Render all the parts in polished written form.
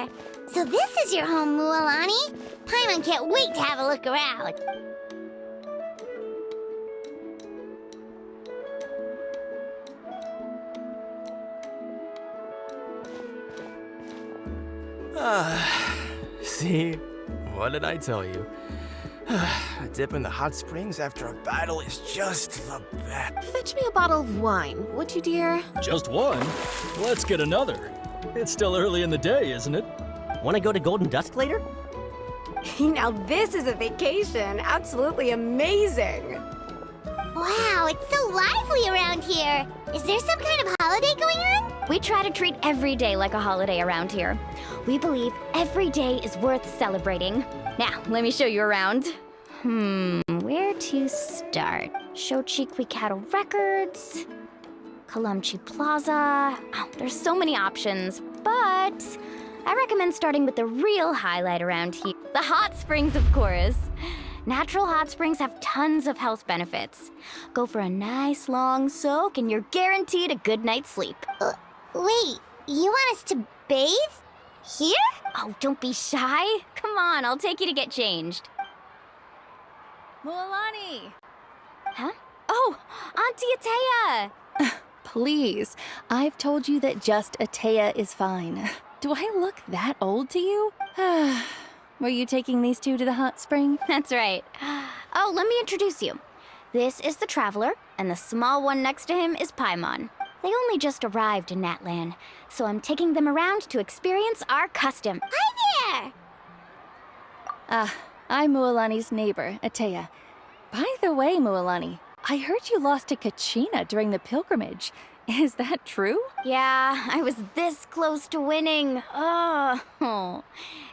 there! So this is your home, Mualani? Paimon can't wait to have a look around. See? What did I tell you? A dip in the hot springs after a battle is just the best. Fetch me a bottle of wine, would you, dear? Just one? Let's get another. It's still early in the day, isn't it? Want to go to Golden Dusk later? Now this is a vacation. Absolutely amazing. Wow, it's so lively around here. Is there some kind of holiday going on? We try to treat every day like a holiday around here. We believe every day is worth celebrating. Now, let me show you around. Where to start? Shochiqui Cattle Records, Kalamchi Plaza. Oh, there's so many options, but I recommend starting with the real highlight around here. The hot springs, of course. Natural hot springs have tons of health benefits. Go for a nice long soak and you're guaranteed a good night's sleep. Wait, you want us to bathe? Here? Oh, don't be shy. Come on, I'll take you to get changed. Mualani! Huh? Oh, Auntie Atea! Please, I've told you that just Atea is fine. Do I look that old to you? Were you taking these two to the hot spring? That's right. Oh, let me introduce you. This is the Traveler, and the small one next to him is Paimon. They only just arrived in Natlan, so I'm taking them around to experience our custom. Hi there! I'm Mualani's neighbor, Atea. By the way, Mualani, I heard you lost to Kachina during the pilgrimage. Is that true? Yeah, I was this close to winning. Oh,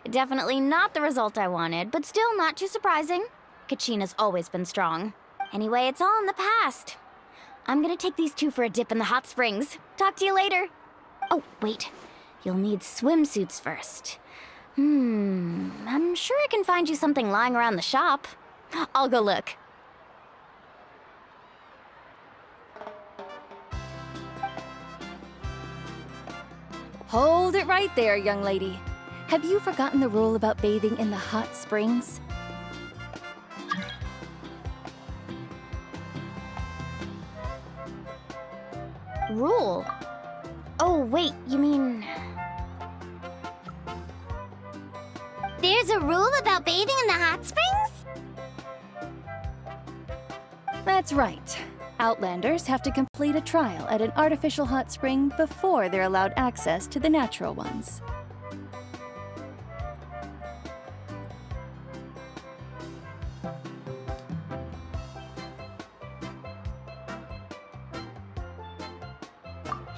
definitely not the result I wanted, but still not too surprising. Kachina's always been strong. Anyway, it's all in the past. I'm gonna take these two for a dip in the hot springs. Talk to you later. Oh, wait. You'll need swimsuits first. I'm sure I can find you something lying around the shop. I'll go look. Hold it right there, young lady. Have you forgotten the rule about bathing in the hot springs? Rule? Oh, wait, you mean... There's a rule about bathing in the hot springs? That's right. Outlanders have to complete a trial at an artificial hot spring before they're allowed access to the natural ones.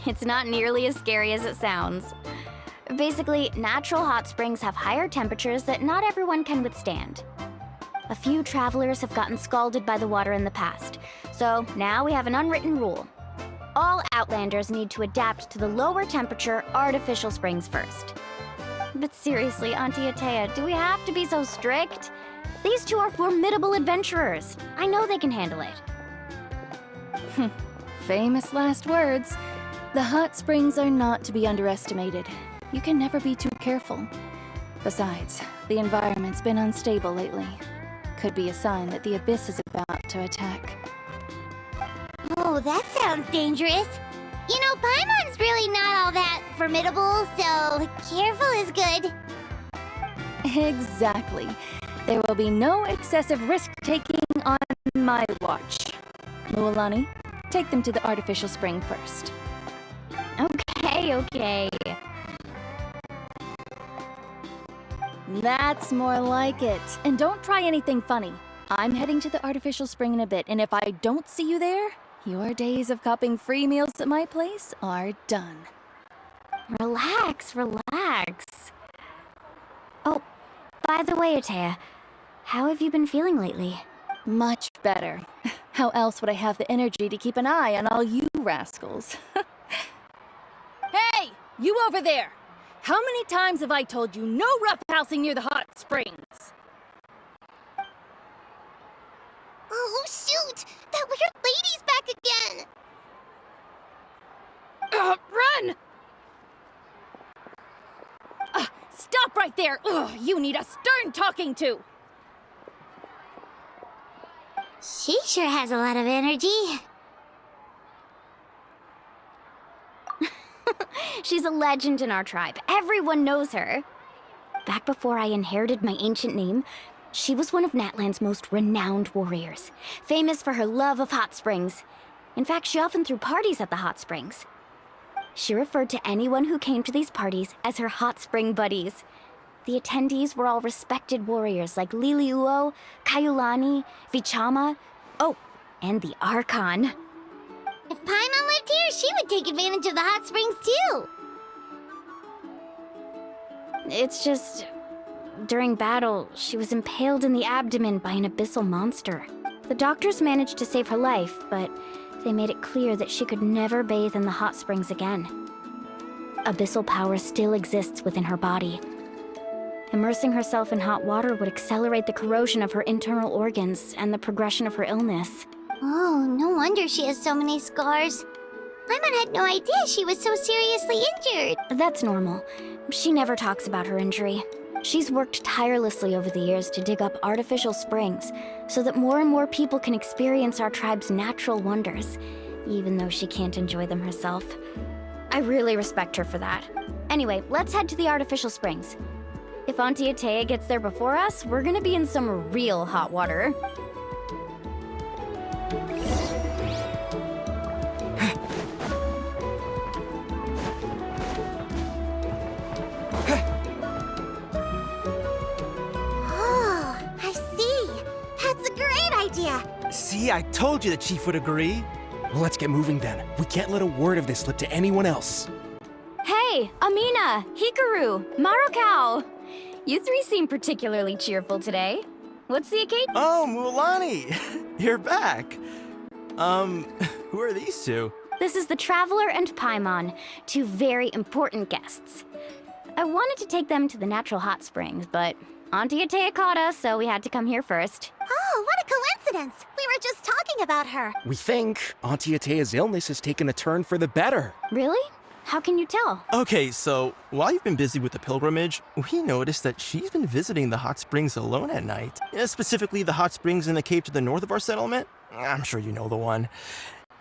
It's not nearly as scary as it sounds. Basically, natural hot springs have higher temperatures that not everyone can withstand. A few travelers have gotten scalded by the water in the past, so now we have an unwritten rule. All Outlanders need to adapt to the lower temperature artificial springs first. But seriously, Auntie Atea, do we have to be so strict? These two are formidable adventurers. I know they can handle it. Famous last words. The hot springs are not to be underestimated. You can never be too careful. Besides, the environment's been unstable lately. Could be a sign that the abyss is about to attack. Oh, that sounds dangerous. You know, Paimon's really not all that formidable, so careful is good. Exactly. There will be no excessive risk-taking on my watch. Mualani, take them to the artificial spring first. Okay. That's more like it. And don't try anything funny. I'm heading to the artificial spring in a bit, and if I don't see you there, your days of copping free meals at my place are done. Relax. Oh, by the way, Atea, how have you been feeling lately? Much better. How else would I have the energy to keep an eye on all you rascals? Hey! You over there! How many times have I told you no roughhousing near the hot springs? Oh, shoot! That weird lady's back again! Run! stop right there! Ugh, you need a stern talking to! She sure has a lot of energy. She's a legend in our tribe. Everyone knows her. Back before I inherited my ancient name, she was one of Natlan's most renowned warriors, famous for her love of hot springs. In fact, she often threw parties at the hot springs. She referred to anyone who came to these parties as her hot spring buddies. The attendees were all respected warriors like Liliuo, Kaiulani, Vichama, oh, and the Archon. If Paimon lived here, she would take advantage of the hot springs too. It's just, during battle, she was impaled in the abdomen by an abyssal monster. The doctors managed to save her life, but they made it clear that she could never bathe in the hot springs again. Abyssal power still exists within her body. Immersing herself in hot water would accelerate the corrosion of her internal organs and the progression of her illness. Oh, no wonder she has so many scars. Paimon had no idea she was so seriously injured. That's normal. She never talks about her injury. She's worked tirelessly over the years to dig up artificial springs so that more and more people can experience our tribe's natural wonders, even though she can't enjoy them herself. I really respect her for that. Anyway, let's head to the artificial springs. If Auntie Atea gets there before us, we're gonna be in some real hot water. Oh, I see. That's a great idea. See, I told you the chief would agree. Well, let's get moving then. We can't let a word of this slip to anyone else. Hey, Amina, Hikaru, Marukao! You three seem particularly cheerful today. What's the occasion? Oh, Mulani! You're back. Who are these two? This is the Traveler and Paimon, two very important guests. I wanted to take them to the natural hot springs, but Auntie Atea caught us, so we had to come here first. Oh, what a coincidence. We were just talking about her. We think Auntie Atea's illness has taken a turn for the better. Really? How can you tell? Okay, so while you've been busy with the pilgrimage, we noticed that she's been visiting the hot springs alone at night. Specifically, the hot springs in the cave to the north of our settlement. I'm sure you know the one.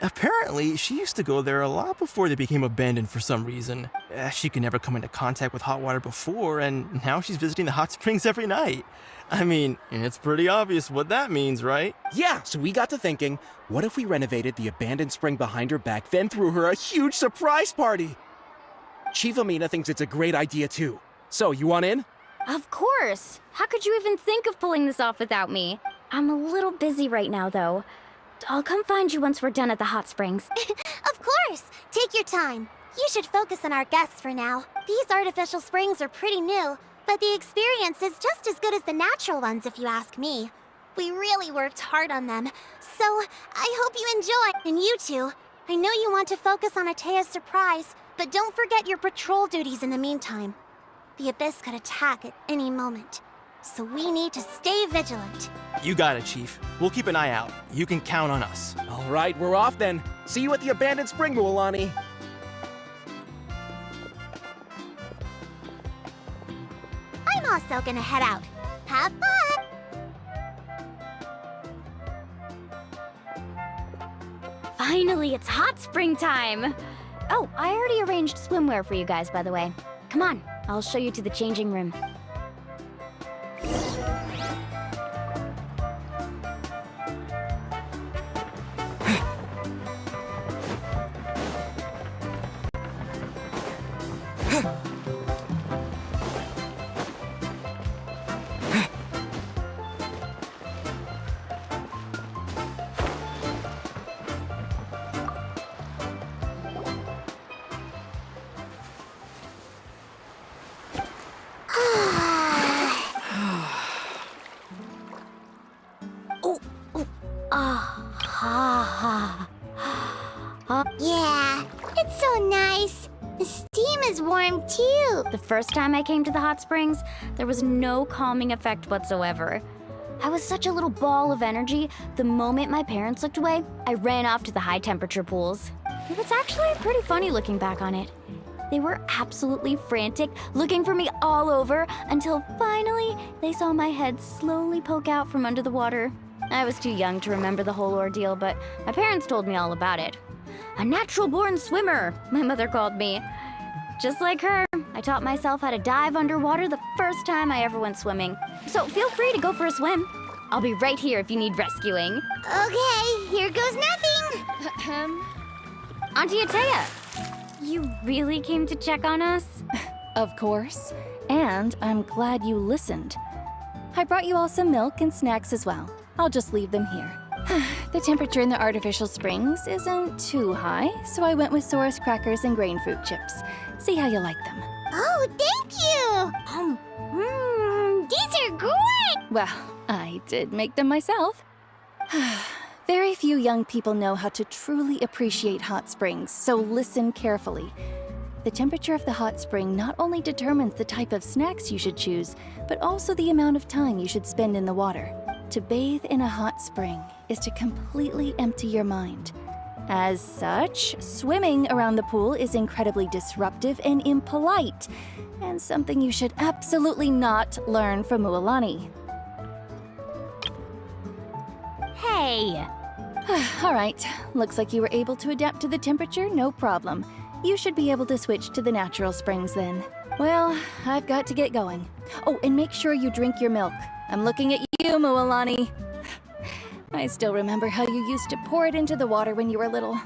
Apparently, she used to go there a lot before they became abandoned for some reason. She could never come into contact with hot water before, and now she's visiting the hot springs every night. I mean, it's pretty obvious what that means, right? Yeah, so we got to thinking, what if we renovated the abandoned spring behind her back, then threw her a huge surprise party? Chief Amina thinks it's a great idea too. So, you want in? Of course! How could you even think of pulling this off without me? I'm a little busy right now, though. I'll come find you once we're done at the hot springs. Of course. Take your time. You should focus on our guests for now. These artificial springs are pretty new, but the experience is just as good as the natural ones if you ask me. We really worked hard on them, so I hope you enjoy. And you two, I know you want to focus on Atea's surprise, but don't forget your patrol duties in the meantime. The Abyss could attack at any moment, so we need to stay vigilant. You got it, Chief. We'll keep an eye out. You can count on us. All right, we're off then. See you at the abandoned spring, Mualani. I'm also gonna head out. Have fun! Finally, it's hot spring time! Oh, I already arranged swimwear for you guys, by the way. Come on, I'll show you to the changing room. Yeah, it's so nice. The steam is warm too. The first time I came to the hot springs, there was no calming effect whatsoever. I was such a little ball of energy, the moment my parents looked away, I ran off to the high temperature pools. It was actually pretty funny looking back on it. They were absolutely frantic, looking for me all over, until finally they saw my head slowly poke out from under the water. I was too young to remember the whole ordeal, but my parents told me all about it. A natural-born swimmer, my mother called me. Just like her, I taught myself how to dive underwater the first time I ever went swimming. So feel free to go for a swim. I'll be right here if you need rescuing. Okay, here goes nothing. Auntie Atea, you really came to check on us? Of course. And I'm glad you listened. I brought you all some milk and snacks as well. I'll just leave them here. The temperature in the artificial springs isn't too high, so I went with Saurus crackers and grain fruit chips. See how you like them. Oh, thank you! These are great! Well, I did make them myself. Very few young people know how to truly appreciate hot springs, so listen carefully. The temperature of the hot spring not only determines the type of snacks you should choose, but also the amount of time you should spend in the water. To bathe in a hot spring is to completely empty your mind. As such, swimming around the pool is incredibly disruptive and impolite, and something you should absolutely not learn from Mualani. Hey! All right, looks like you were able to adapt to the temperature, no problem. You should be able to switch to the natural springs then. Well, I've got to get going. Oh, and make sure you drink your milk. I'm looking at you, Mualani. I still remember how you used to pour it into the water when you were little.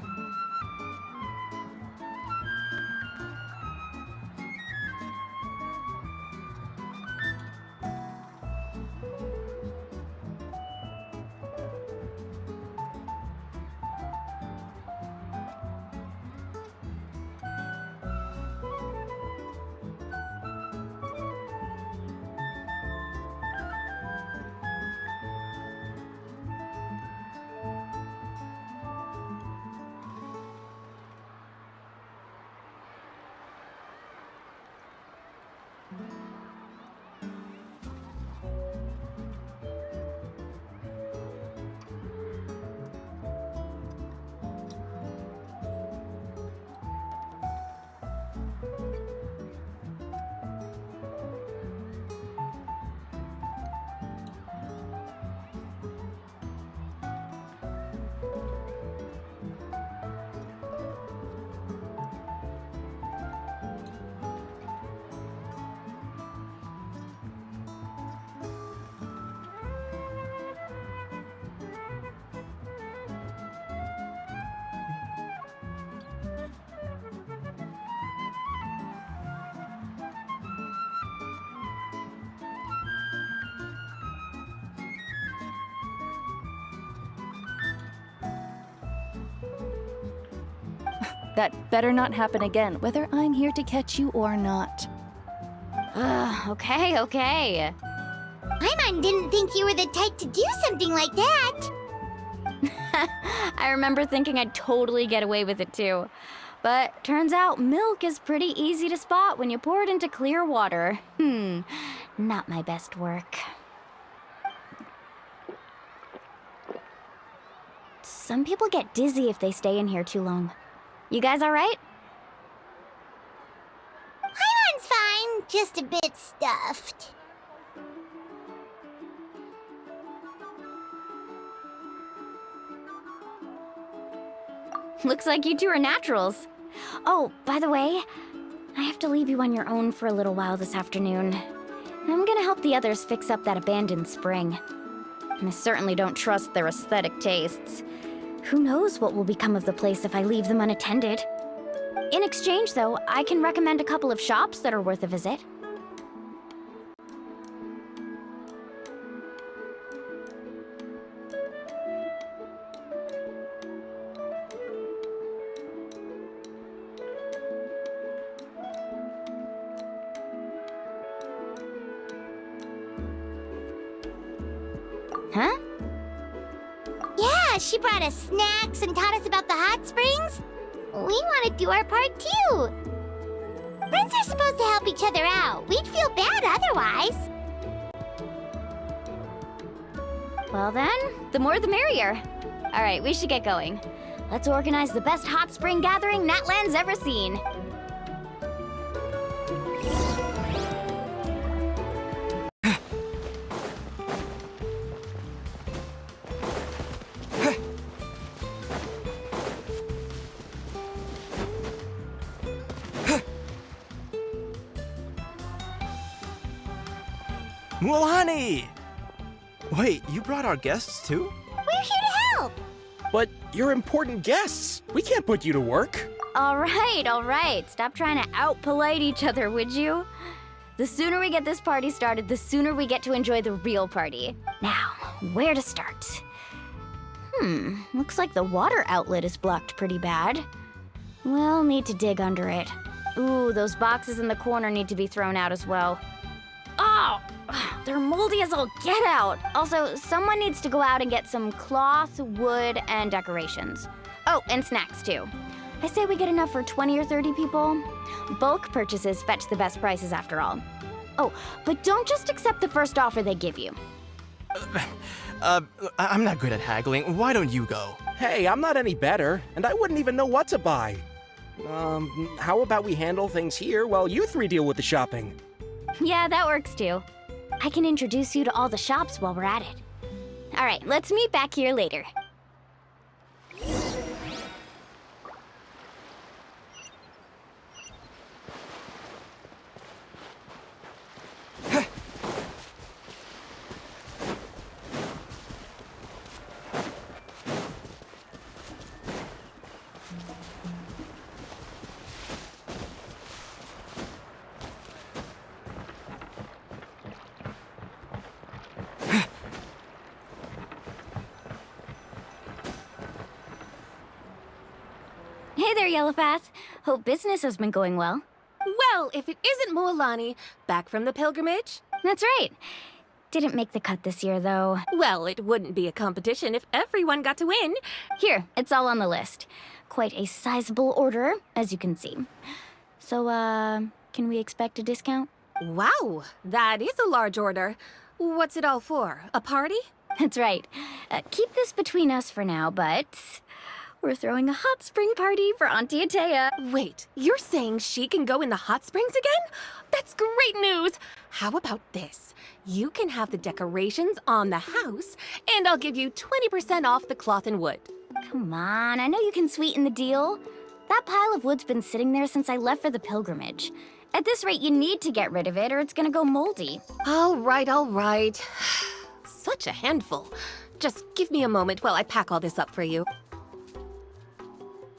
That better not happen again, whether I'm here to catch you or not. Okay. Paimon didn't think you were the type to do something like that. I remember thinking I'd totally get away with it too. But turns out milk is pretty easy to spot when you pour it into clear water. Not my best work. Some people get dizzy if they stay in here too long. You guys all right? Paimon's fine, just a bit stuffed. Looks like you two are naturals. Oh, by the way, I have to leave you on your own for a little while this afternoon. I'm gonna help the others fix up that abandoned spring. And I certainly don't trust their aesthetic tastes. Who knows what will become of the place if I leave them unattended? In exchange, though, I can recommend a couple of shops that are worth a visit. Huh? Yeah, she brought us snacks and taught us about the hot springs. We want to do our part too. Friends are supposed to help each other out. We'd feel bad otherwise. Well then, the more the merrier. All right, we should get going. Let's organize the best hot spring gathering Natland's ever seen. Mualani! Wait, you brought our guests too? We're here to help. But you're important guests. We can't put you to work. All right. Stop trying to out-polite each other, would you? The sooner we get this party started, the sooner we get to enjoy the real party. Now, where to start? Looks like the water outlet is blocked pretty bad. We'll need to dig under it. Ooh, those boxes in the corner need to be thrown out as well. Oh, they're moldy as all get out. Also, someone needs to go out and get some cloth, wood, and decorations. Oh, and snacks too. I say we get enough for 20 or 30 people. Bulk purchases fetch the best prices after all. Oh, but don't just accept the first offer they give you. I'm not good at haggling. Why don't you go? Hey, I'm not any better, and I wouldn't even know what to buy. How about we handle things here while you three deal with the shopping? Yeah, that works too. I can introduce you to all the shops while we're at it. All right, let's meet back here later. Hey there, Yellowpath. Hope business has been going well. Well, if it isn't Mualani, back from the pilgrimage? That's right. Didn't make the cut this year, though. Well, it wouldn't be a competition if everyone got to win. Here, it's all on the list. Quite a sizable order, as you can see. So, can we expect a discount? Wow, that is a large order. What's it all for? A party? That's right. Keep this between us for now, but we're throwing a hot spring party for Auntie Atea. Wait, you're saying she can go in the hot springs again? That's great news! How about this? You can have the decorations on the house, and I'll give you 20% off the cloth and wood. Come on, I know you can sweeten the deal. That pile of wood's been sitting there since I left for the pilgrimage. At this rate, you need to get rid of it or it's gonna go moldy. All right. Such a handful. Just give me a moment while I pack all this up for you.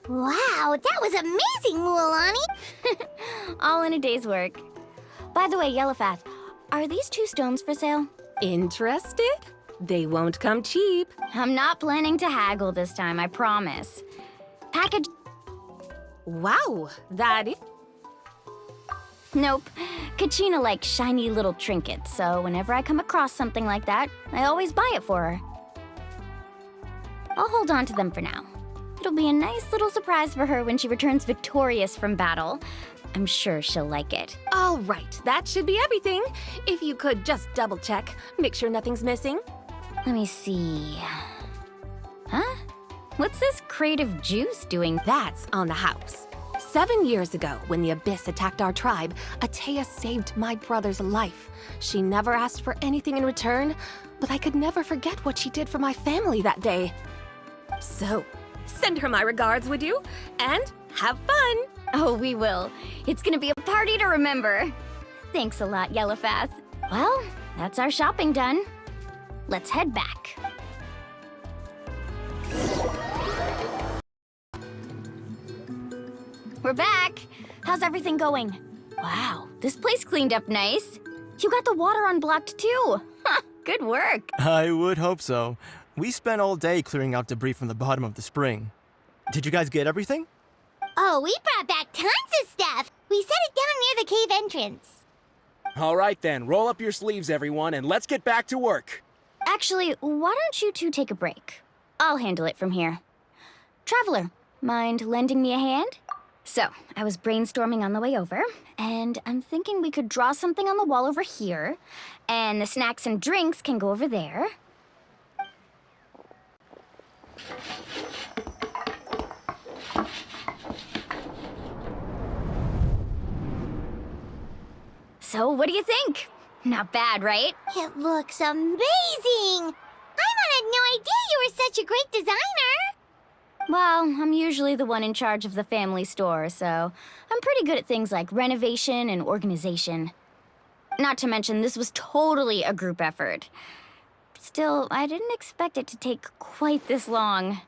Wow, that was amazing, Mualani. All in a day's work. By the way, Yellowpath, are these 2 stones for sale? Interested? They won't come cheap. I'm not planning to haggle this time, I promise. Package... Wow, that is... Nope. Kachina likes shiny little trinkets, so whenever I come across something like that, I always buy it for her. I'll hold on to them for now. It'll be a nice little surprise for her when she returns victorious from battle. I'm sure she'll like it. All right, that should be everything. If you could just double check, make sure nothing's missing. Let me see... Huh? What's this crate of juice doing? That's on the house. 7 years ago, when the Abyss attacked our tribe, Atea saved my brother's life. She never asked for anything in return, but I could never forget what she did for my family that day. So, send her my regards, would you? And have fun! Oh, we will. It's gonna be a party to remember. Thanks a lot, Yellowpath. Well, that's our shopping done. Let's head back. We're back. How's everything going? Wow, this place cleaned up nice. You got the water unblocked too. Good work. I would hope so. We spent all day clearing out debris from the bottom of the spring. Did you guys get everything? Oh, we brought back tons of stuff. We set it down near the cave entrance. All right then, roll up your sleeves, everyone, and let's get back to work. Actually, why don't you two take a break? I'll handle it from here. Traveler, mind lending me a hand? So, I was brainstorming on the way over, and I'm thinking we could draw something on the wall over here, and the snacks and drinks can go over there. So, what do you think? Not bad, right? It looks amazing. Paimon had no idea you were such a great designer. Well, I'm usually the one in charge of the family store, so I'm pretty good at things like renovation and organization. Not to mention, this was totally a group effort. Still, I didn't expect it to take quite this long.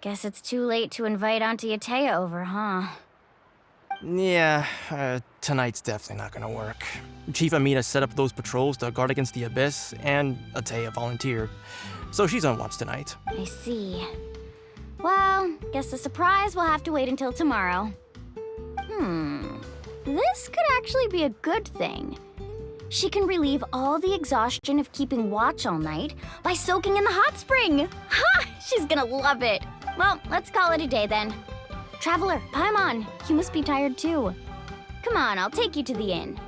Guess it's too late to invite Auntie Atea over, huh? Yeah, tonight's definitely not gonna work. Chief Amina set up those patrols to guard against the Abyss, and Atea volunteered. So she's on watch tonight. I see. Well, guess the surprise will have to wait until tomorrow. This could actually be a good thing. She can relieve all the exhaustion of keeping watch all night by soaking in the hot spring. Ha! She's gonna love it. Well, let's call it a day then. Traveler, Paimon, you must be tired too. Come on, I'll take you to the inn.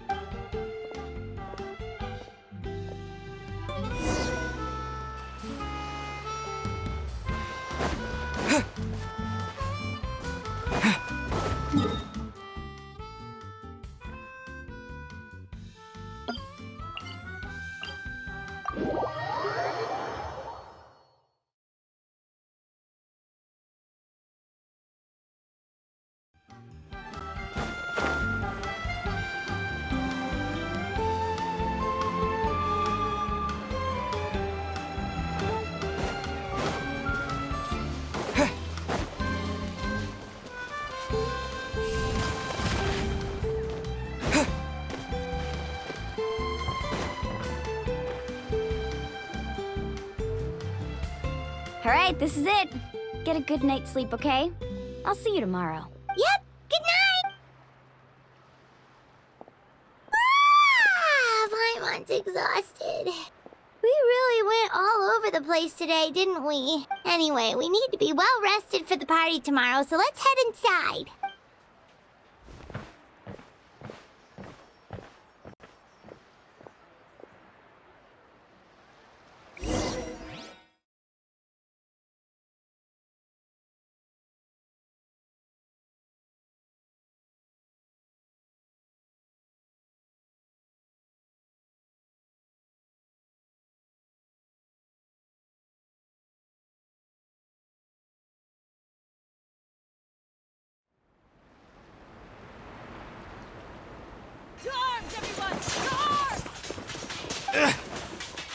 All right, this is it. Get a good night's sleep, okay? I'll see you tomorrow. Yep, good night! Paimon's exhausted. We really went all over the place today, didn't we? Anyway, we need to be well rested for the party tomorrow, so let's head inside.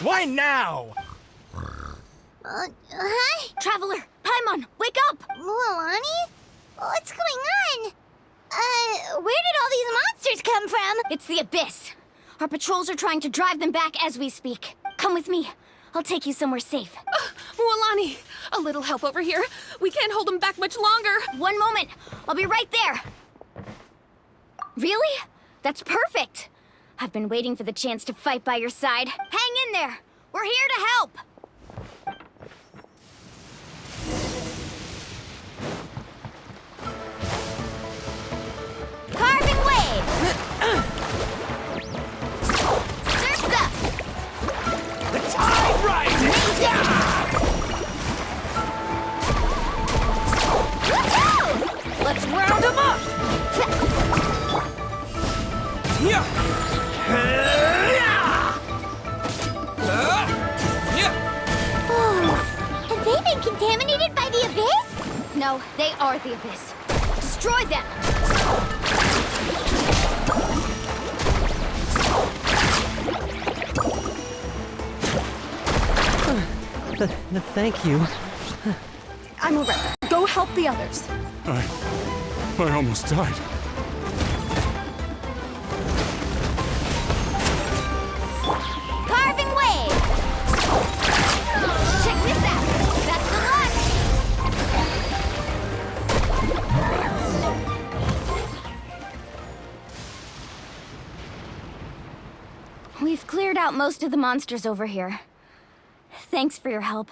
Why now? Hi? Traveler, Paimon, wake up! Mualani? What's going on? Where did all these monsters come from? It's the Abyss. Our patrols are trying to drive them back as we speak. Come with me. I'll take you somewhere safe. Mualani, a little help over here. We can't hold them back much longer. One moment. I'll be right there. Really? That's perfect. I've been waiting for the chance to fight by your side. Hang in there. We're here to help. Carving wave. Surf's up. The tide rises! Woohoo! Let's round them up. Have they been contaminated by the Abyss? No, they are the Abyss. Destroy them! Thank you. I'm alright. Go help the others. I almost died. Carving wave! Check this out! That's the one! We've cleared out most of the monsters over here. Thanks for your help.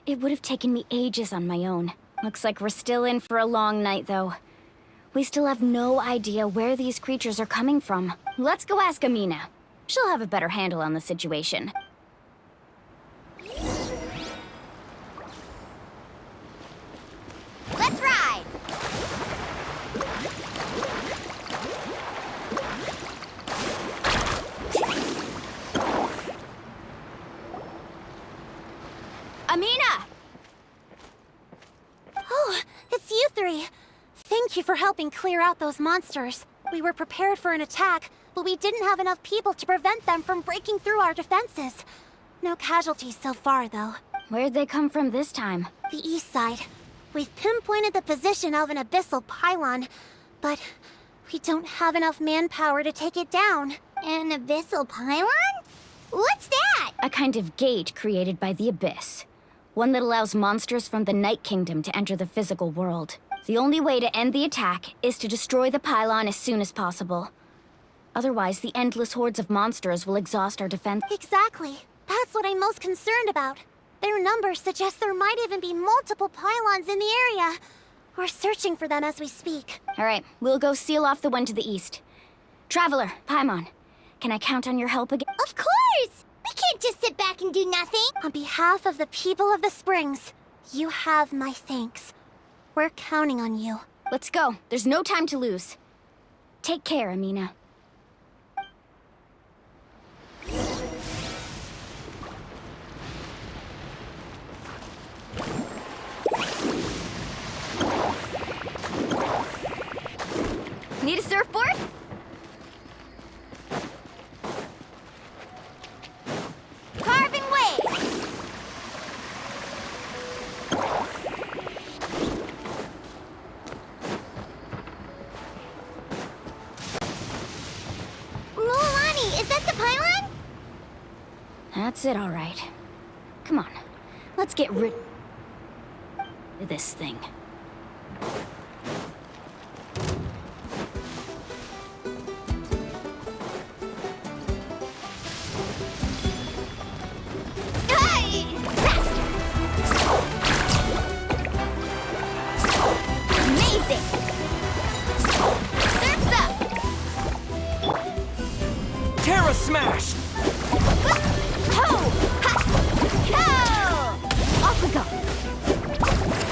It would have taken me ages on my own. Looks like we're still in for a long night, though. We still have no idea where these creatures are coming from. Let's go ask Amina. She'll have a better handle on the situation. Let's ride! Amina! Oh, it's you three. Thank you for helping clear out those monsters. We were prepared for an attack, but we didn't have enough people to prevent them from breaking through our defenses. No casualties so far, though. Where'd they come from this time? The east side. We've pinpointed the position of an abyssal pylon, but we don't have enough manpower to take it down. An abyssal pylon? What's that? A kind of gate created by the Abyss. One that allows monsters from the Night Kingdom to enter the physical world. The only way to end the attack is to destroy the pylon as soon as possible. Otherwise, the endless hordes of monsters will exhaust our defense. Exactly. That's what I'm most concerned about. Their numbers suggest there might even be multiple pylons in the area. We're searching for them as we speak. All right, we'll go seal off the one to the east. Traveler, Paimon, can I count on your help again? Of course! We can't just sit back and do nothing. On behalf of the people of the Springs, you have my thanks. We're counting on you. Let's go. There's no time to lose. Take care, Amina. Need a surfboard? Carving waves! Mulani, is that the pylon? That's it, all right. Come on, let's get rid of this thing. Amazing! Surf's up! Terra Smash! Ho! Ha! Ho! Off we go.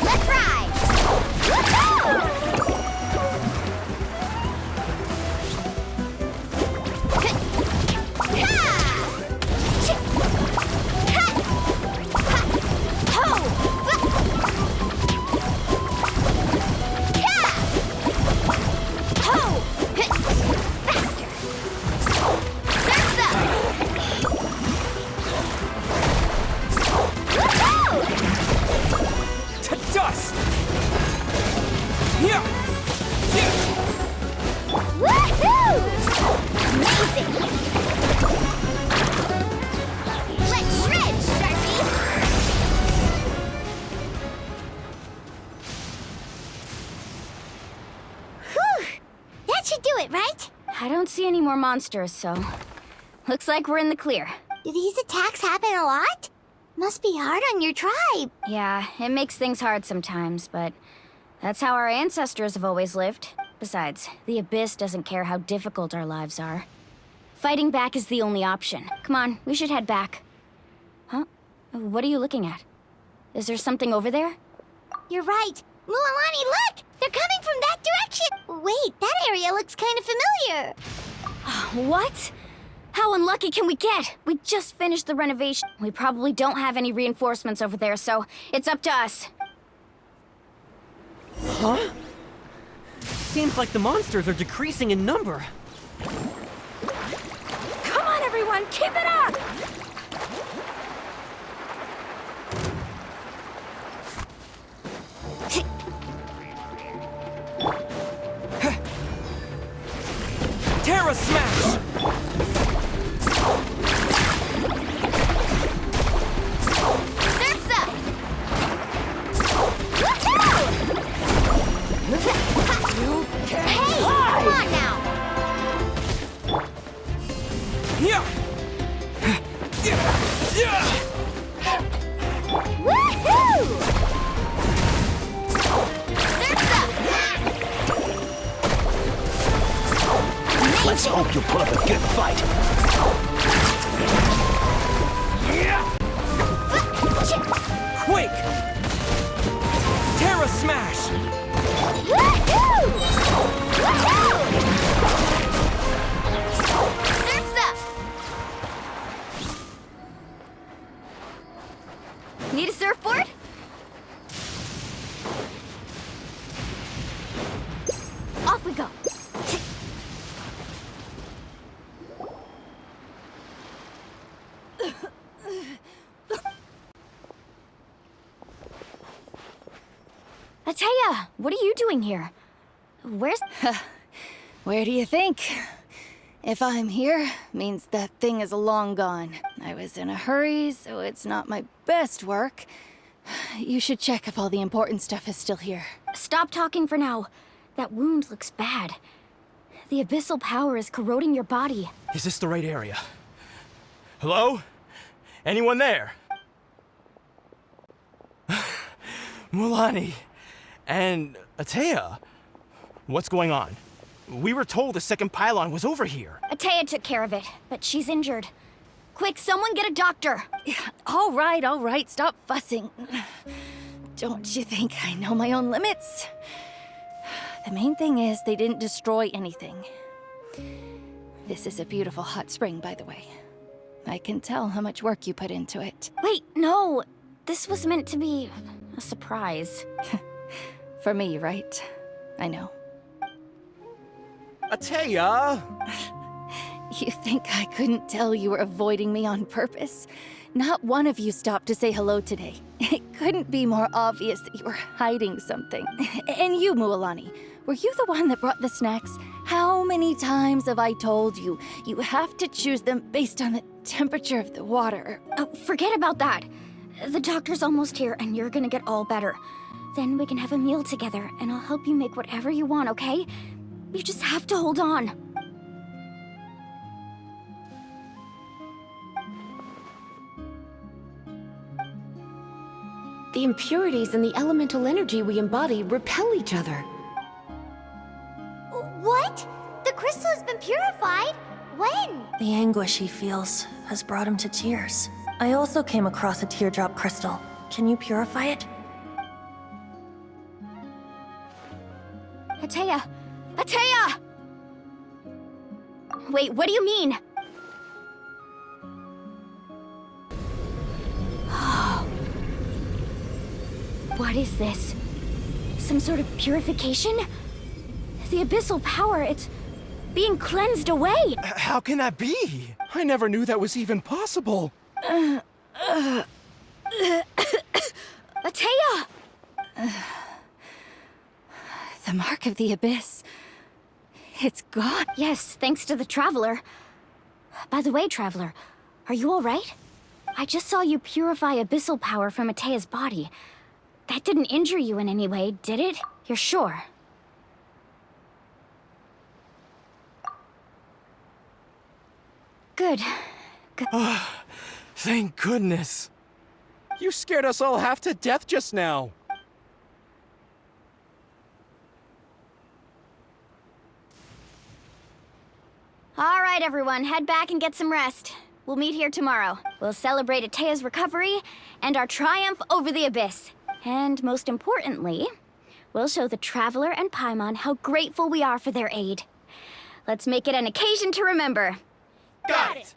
Let's ride! Woohoo! Dust! Yeah! Woohoo! Amazing! Let's shred, Sharpie! Whew! That should do it, right? I don't see any more monsters, so looks like we're in the clear. Do these attacks happen a lot? Must be hard on your tribe. Yeah, it makes things hard sometimes, but that's how our ancestors have always lived. Besides, the Abyss doesn't care how difficult our lives are. Fighting back is the only option. Come on, we should head back. Huh? What are you looking at? Is there something over there? You're right. Mualani, look! They're coming from that direction! Wait, that area looks kind of familiar. What? How unlucky can we get? We just finished the renovation. We probably don't have any reinforcements over there, so it's up to us. Huh? Seems like the monsters are decreasing in number. Come on, everyone, keep it up! Terra Smash! Surf's up! Woohoo! Hey, come on now! Yeah! Woohoo! Surf's up! Let's hope you put up a good fight. Quake! Terra Smash! Woohoo! Woohoo! Surf's up! Need a surfboard? Off we go. Ateya, what are you doing here? Where's... Where do you think? If I'm here, means that thing is long gone. I was in a hurry, so it's not my best work. You should check if all the important stuff is still here. Stop talking for now. That wound looks bad. The abyssal power is corroding your body. Is this the right area? Hello? Anyone there? Mulani and Ateya, what's going on? We were told the second pylon was over here. Ateya took care of it, but she's injured. Quick, someone get a doctor! All right, stop fussing. Don't you think I know my own limits? The main thing is they didn't destroy anything. This is a beautiful hot spring, by the way. I can tell how much work you put into it. Wait, no! This was meant to be a surprise. For me, right? I know. Ateya! You think I couldn't tell you were avoiding me on purpose? Not one of you stopped to say hello today. It couldn't be more obvious that you were hiding something. And you, Mualani, were you the one that brought the snacks? How many times have I told you, you have to choose them based on the temperature of the water? Oh, forget about that. The doctor's almost here, and you're gonna get all better. Then we can have a meal together, and I'll help you make whatever you want, okay? You just have to hold on. The impurities and the elemental energy we embody repel each other. What? The crystal has been purified? When? The anguish he feels has brought him to tears. I also came across a teardrop crystal. Can you purify it? Ateya! Ateya! Wait, what do you mean? What is this? Some sort of purification? The abyssal power, it's being cleansed away! How can that be? I never knew that was even possible. Ateya! The mark of the abyss. It's gone. Yes, thanks to the Traveler. By the way, Traveler, are you alright? I just saw you purify abyssal power from Ateya's body. That didn't injure you in any way, did it? You're sure? Good. Thank goodness. You scared us all half to death just now. All right, everyone, head back and get some rest. We'll meet here tomorrow. We'll celebrate Ateya's recovery and our triumph over the abyss. And most importantly, we'll show the Traveler and Paimon how grateful we are for their aid. Let's make it an occasion to remember. Got it!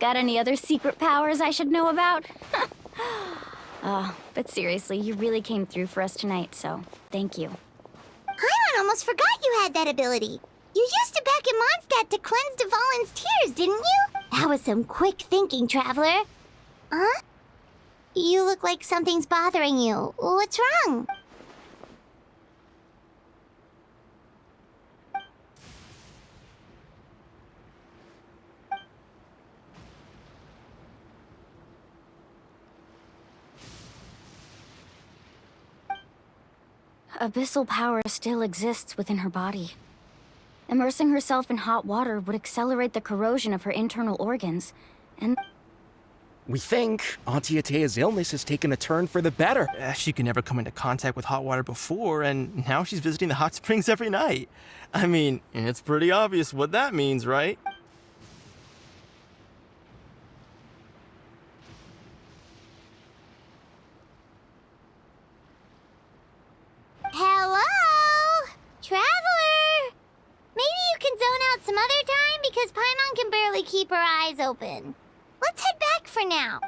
Got any other secret powers I should know about? Oh, but seriously, you really came through for us tonight, so thank you. Paimon almost forgot you had that ability. You used it back in Mondstadt to cleanse Dvalin's tears, didn't you? That was some quick thinking, Traveler. Huh? You look like something's bothering you. What's wrong? Abyssal power still exists within her body. Immersing herself in hot water would accelerate the corrosion of her internal organs, and... We think Auntie Ateya's illness has taken a turn for the better. She could never come into contact with hot water before, and now she's visiting the hot springs every night. I mean, it's pretty obvious what that means, right? Hello? Traveler? Maybe you can zone out some other time because Paimon can barely keep her eyes open. Let's head back for now.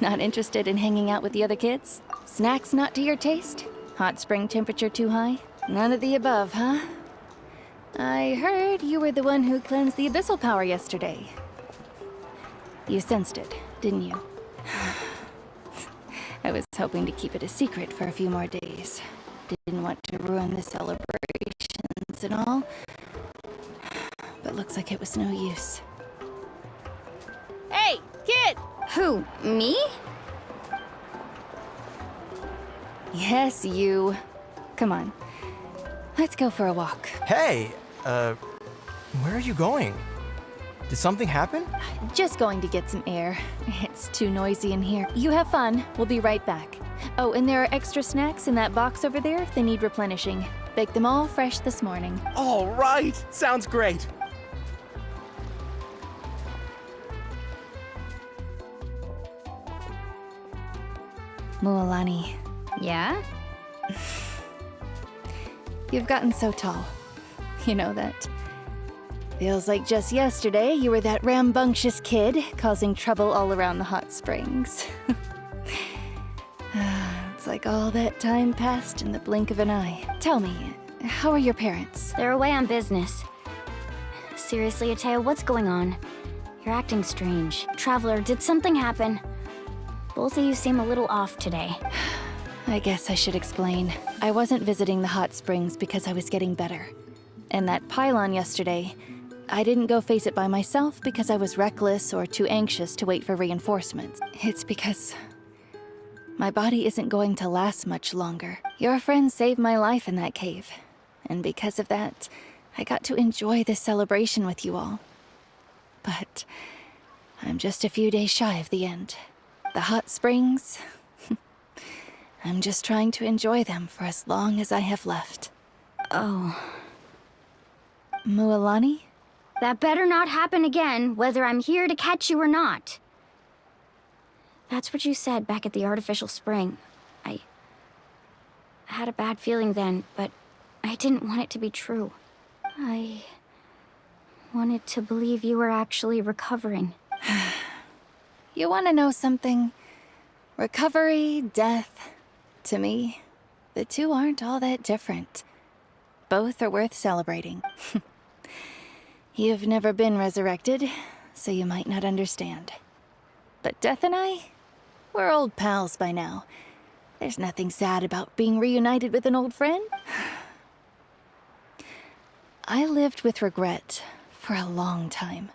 Not interested in hanging out with the other kids? Snacks not to your taste? Hot spring temperature too high? None of the above, huh? I heard you were the one who cleansed the abyssal power yesterday. You sensed it, didn't you? I was hoping to keep it a secret for a few more days. Didn't want to ruin the celebrations and all. But looks like it was no use. Hey, kid! Who, me? Yes, you. Come on. Let's go for a walk. Hey, where are you going? Did something happen? Just going to get some air. It's too noisy in here. You have fun. We'll be right back. Oh, and there are extra snacks in that box over there if they need replenishing. Baked them all fresh this morning. All right! Sounds great! Mualani, Yeah? you've gotten so tall. You know that. Feels like just yesterday you were that rambunctious kid causing trouble all around the hot springs. It's like all that time passed in the blink of an eye. Tell me, how are your parents? They're away on business. Seriously, Ateo, what's going on? You're acting strange. Traveler, did something happen? Both of you seem a little off today. I guess I should explain. I wasn't visiting the hot springs because I was getting better. And that pylon yesterday, I didn't go face it by myself because I was reckless or too anxious to wait for reinforcements. It's because my body isn't going to last much longer. Your friend saved my life in that cave. And because of that, I got to enjoy this celebration with you all. But I'm just a few days shy of the end. The hot springs, I'm just trying to enjoy them for as long as I have left. Oh. Mualani? That better not happen again, whether I'm here to catch you or not. That's what you said back at the artificial spring. I had a bad feeling then, but I didn't want it to be true. I wanted to believe you were actually recovering. You want to know something? Recovery, death, to me, the two aren't all that different. Both are worth celebrating. You've never been resurrected, so you might not understand. But Death and I, we're old pals by now. There's nothing sad about being reunited with an old friend. I lived with regret for a long time.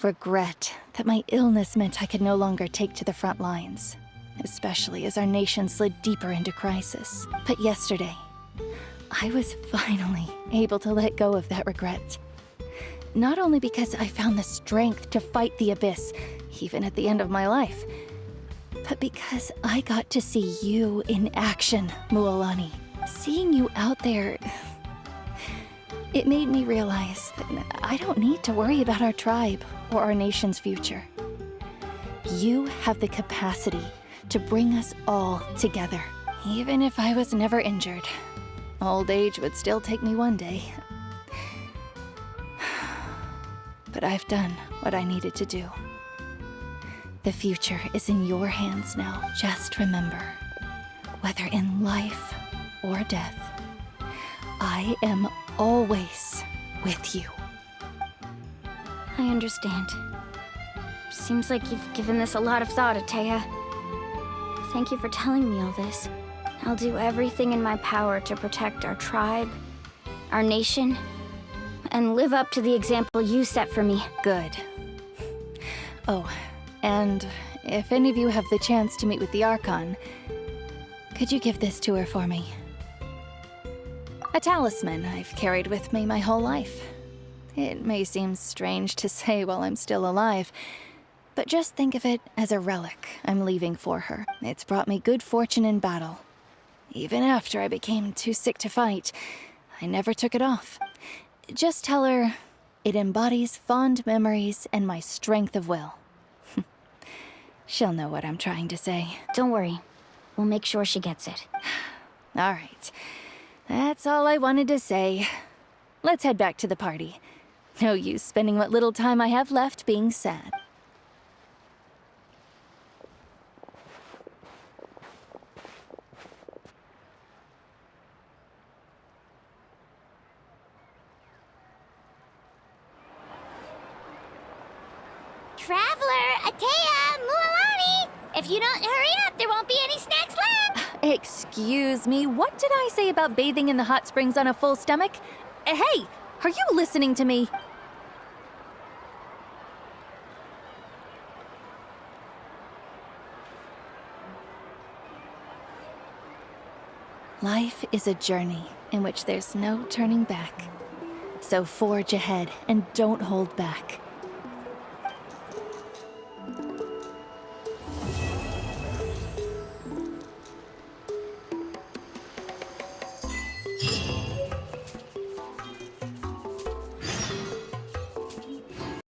Regret that my illness meant I could no longer take to the front lines, especially as our nation slid deeper into crisis. But yesterday, I was finally able to let go of that regret. Not only because I found the strength to fight the abyss, even at the end of my life, but because I got to see you in action, Mualani. Seeing you out there, it made me realize that I don't need to worry about our tribe or our nation's future. You have the capacity to bring us all together. Even if I was never injured, old age would still take me one day. But I've done what I needed to do. The future is in your hands now. Just remember, whether in life or death, I am always with you. I understand. Seems like you've given this a lot of thought, Ataya. Thank you for telling me all this. I'll do everything in my power to protect our tribe our nation, and live up to the example you set for me. Good. Oh, and if any of you have the chance to meet with the Archon, could you give this to her for me? A talisman I've carried with me my whole life. It may seem strange to say while I'm still alive, but just think of it as a relic I'm leaving for her. It's brought me good fortune in battle. Even after I became too sick to fight, I never took it off. Just tell her it embodies fond memories and my strength of will. She'll know what I'm trying to say. Don't worry. We'll make sure she gets it. All right. That's all I wanted to say. Let's head back to the party. No use spending what little time I have left being sad. Traveler, Atea, Mualani! If you don't hurry up, there won't be any snacks left! Excuse me, what did I say about bathing in the hot springs on a full stomach? Hey, are you listening to me? Life is a journey in which there's no turning back. So forge ahead and don't hold back.